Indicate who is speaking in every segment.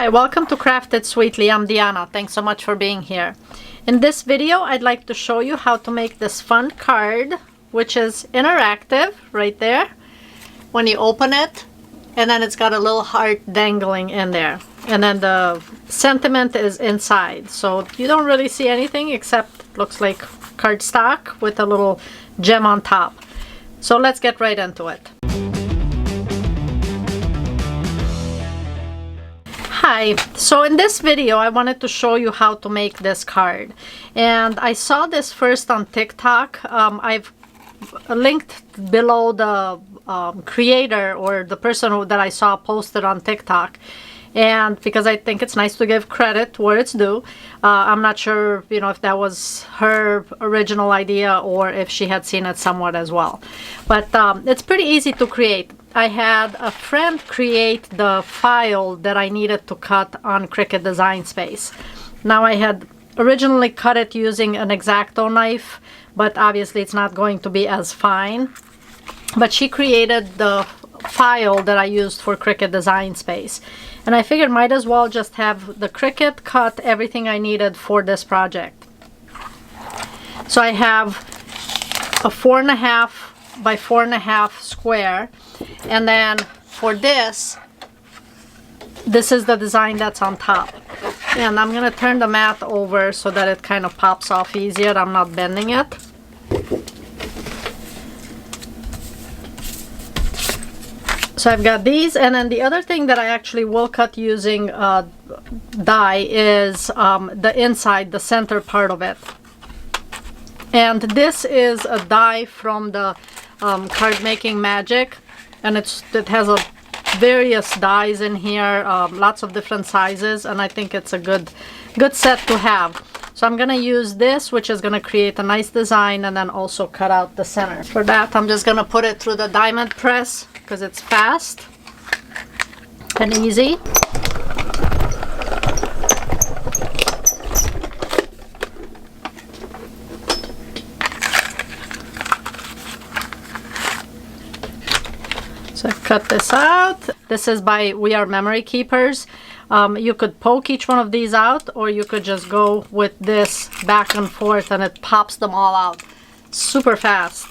Speaker 1: Hi, welcome to Craft It Sweetly. I'm Diana. Thanks so much for being here. In this video, I'd like to show you how to make this fun card, which is interactive right there. When you open it, and then it's got a little heart dangling in there. And then the sentiment is inside. So you don't really see anything except it looks like cardstock with a little gem on top. So let's get right into it. Hi, so in this video I wanted to show you how to make this card, and I saw this first on TikTok. I've linked below the creator or the person that I saw posted on TikTok, and because I think it's nice to give credit where it's due. I'm not sure, if that was her original idea or if she had seen it somewhat as well, but it's pretty easy to create. I had a friend create the file that I needed to cut on Cricut Design Space. Now, I had originally cut it using an X-Acto knife, but obviously it's not going to be as fine. But she created the file that I used for Cricut Design Space. And I figured might as well just have the Cricut cut everything I needed for this project. So I have a 4.5 by 4.5 square, and then for this is the design that's on top. And I'm gonna turn the mat over so that it kind of pops off easier. I'm not bending it. So I've got these, and then the other thing that I actually will cut using die is the inside, the center part of it. And this is a die from the Cardmaking Magic, and it has various dies in here, lots of different sizes, and I think it's a good set to have. So I'm gonna use this, which is gonna create a nice design, and then also cut out the center. For that, I'm just gonna put it through the diamond press because it's fast and easy. So I've cut this out. This is by We Are Memory Keepers. You could poke each one of these out, or you could just go with this back and forth and it pops them all out super fast.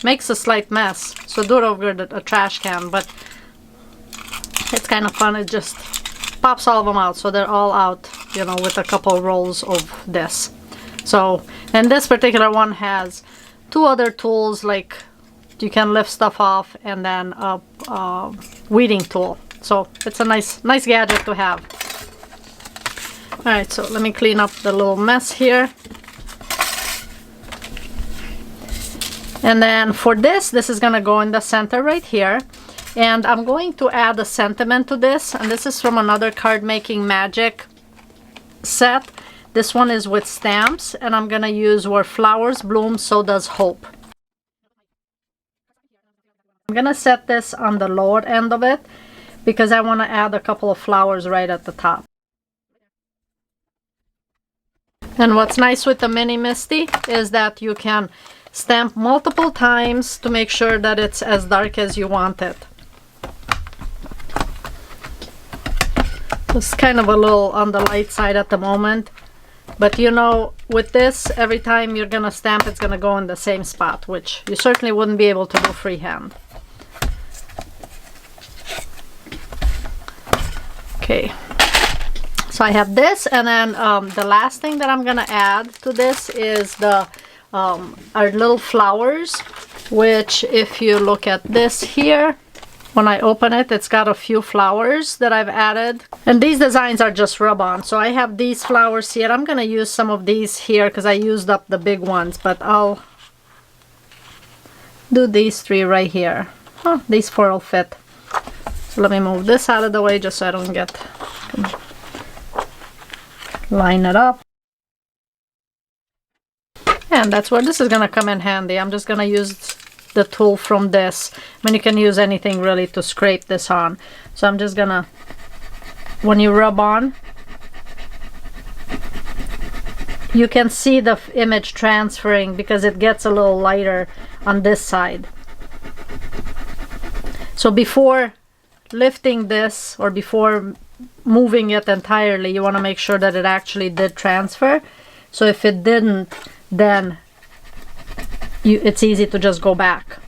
Speaker 1: Makes a slight mess, so do it over a trash can, but it's kind of fun. It just pops all of them out, so they're all out, with a couple rolls of this. So, and this particular one has two other tools, like you can lift stuff off, and then a weeding tool. So it's a nice gadget to have. All right, so let me clean up the little mess here. And then for this is gonna go in the center right here. And I'm going to add a sentiment to this, and this is from another Cardmaking Magic set. This one is with stamps, and I'm gonna use Where Flowers Bloom, So Does Hope. I'm gonna set this on the lower end of it because I want to add a couple of flowers right at the top. And what's nice with the Mini Misty is that you can stamp multiple times to make sure that it's as dark as you want it. It's kind of a little on the light side at the moment, but with this, every time you're gonna stamp, it's gonna go in the same spot, which you certainly wouldn't be able to do freehand. Okay, so I have this, and then the last thing that I'm gonna add to this is the our little flowers, which if you look at this here, when I open it, it's got a few flowers that I've added, and these designs are just rub-on. So I have these flowers here. I'm gonna use some of these here because I used up the big ones, but I'll do these 3 right here. These 4 will fit. So let me move this out of the way just so I don't line it up. And that's where this is gonna come in handy. I'm just gonna use the tool from this. You can use anything really to scrape this on. So I'm just gonna, when you rub on, you can see the image transferring because it gets a little lighter on this side. So before lifting this, or before moving it entirely, you want to make sure that it actually did transfer. So if it didn't, then it's easy to just go back.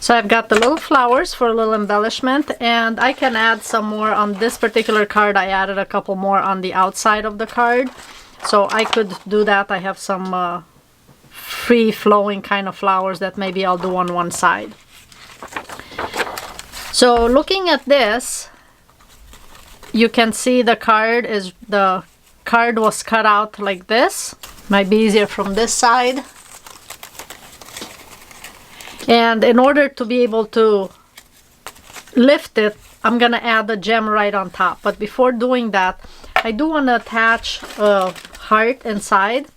Speaker 1: So I've got the little flowers for a little embellishment, and I can add some more on this particular card. I added a couple more on the outside of the card, so I could do that. I have some free flowing kind of flowers that maybe I'll do on one side. So looking at this, you can see the card was cut out like this. Might be easier from this side. And in order to be able to lift it, I'm gonna add a gem right on top. But before doing that, I do want to attach a heart inside.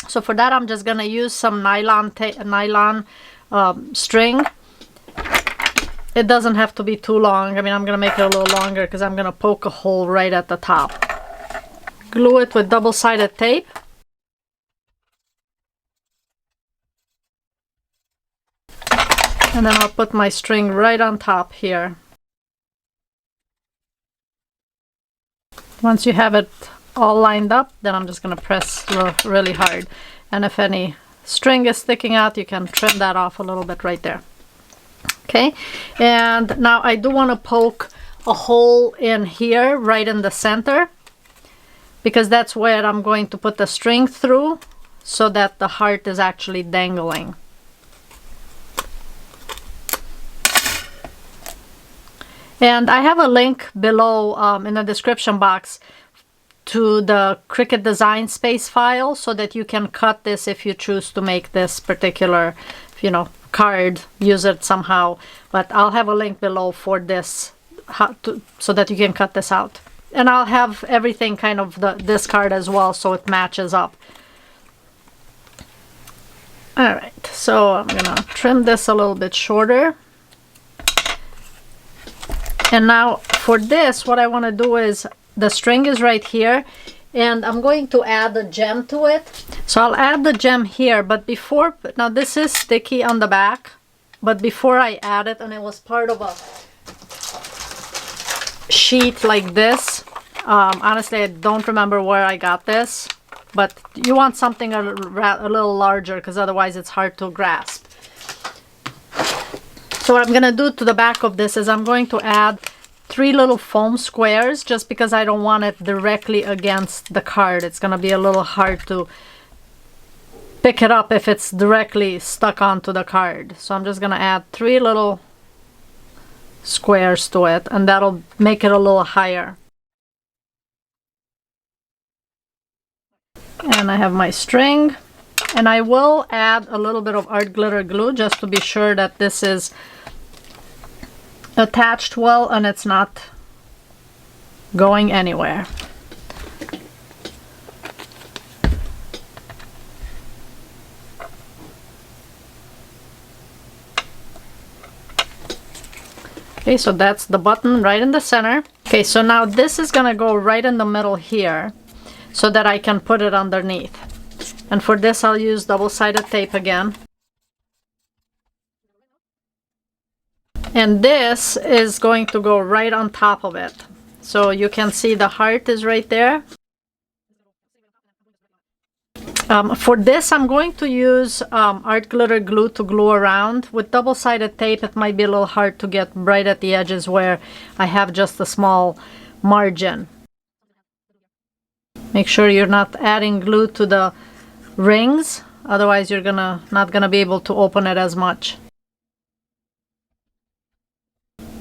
Speaker 1: So for that, I'm just gonna use some nylon string. It doesn't have to be too long. I mean, I'm gonna make it a little longer because I'm gonna poke a hole right at the top. Glue it with double-sided tape. And then I'll put my string right on top here. Once you have it all lined up, then I'm just going to press really hard. And if any string is sticking out, you can trim that off a little bit right there. Okay, and now I do want to poke a hole in here, right in the center, because that's where I'm going to put the string through so that the heart is actually dangling. And I have a link below in the description box to the Cricut Design Space file so that you can cut this if you choose to make this particular, card, use it somehow. But I'll have a link below for this so that you can cut this out. And I'll have everything kind of this card as well so it matches up. Alright, so I'm gonna trim this a little bit shorter. And now for this, what I want to do is, the string is right here, and I'm going to add a gem to it. So I'll add the gem here, but before, now this is sticky on the back, but before I add it, and it was part of a sheet like this. Honestly, I don't remember where I got this, but you want something a little larger because otherwise it's hard to grasp. So what I'm going to do to the back of this is I'm going to add 3 little foam squares, just because I don't want it directly against the card. It's going to be a little hard to pick it up if it's directly stuck onto the card. So I'm just going to add 3 little squares to it, and that'll make it a little higher. And I have my string, and I will add a little bit of art glitter glue just to be sure that this is attached well and it's not going anywhere. Okay, so that's the button right in the center. Okay, so now this is gonna go right in the middle here so that I can put it underneath. And for this I'll use double-sided tape again. And this is going to go right on top of it. So you can see the heart is right there. For this, I'm going to use art glitter glue to glue around. With double-sided tape, it might be a little hard to get right at the edges where I have just a small margin. Make sure you're not adding glue to the rings, otherwise you're not gonna be able to open it as much.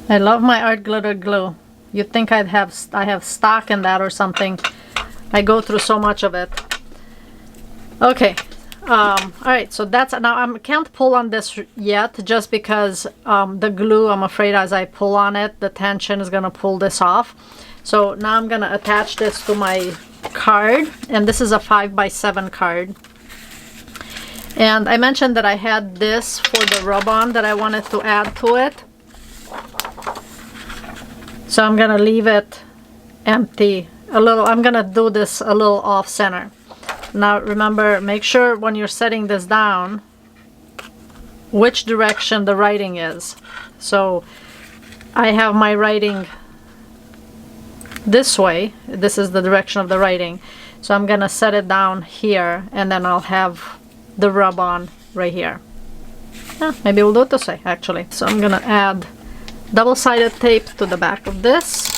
Speaker 1: I love my art glitter glue. You'd think I have stock in that or something. I go through so much of it. Okay, alright, so that's, now I can't pull on this yet just because the glue, I'm afraid as I pull on it, the tension is gonna pull this off. So now I'm gonna attach this to my card, and this is a 5x7 card. And I mentioned that I had this for the rub-on that I wanted to add to it. So I'm gonna leave it empty a little. I'm gonna do this a little off center. Now remember, make sure when you're setting this down which direction the writing is. So I have my writing this way. This is the direction of the writing. So I'm gonna set it down here, and then I'll have the rub on right here. Maybe we'll do it this way actually. So I'm gonna add double-sided tape to the back of this.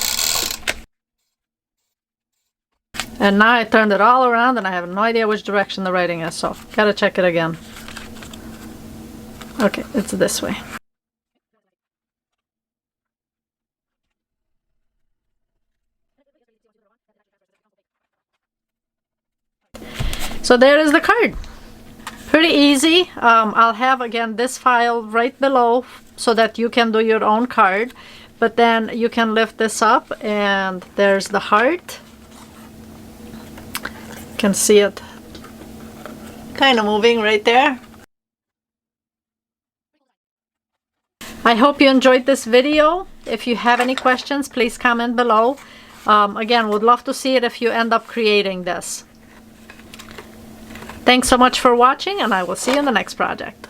Speaker 1: And now I turned it all around and I have no idea which direction the writing is, so gotta check it again. Okay, it's this way. So there is the card. Pretty easy. I'll have again this file right below so that you can do your own card, but then you can lift this up and there's the heart. You can see it kind of moving right there. I hope you enjoyed this video. If you have any questions, please comment below. Again, would love to see it if you end up creating this. Thanks so much for watching, and I will see you in the next project.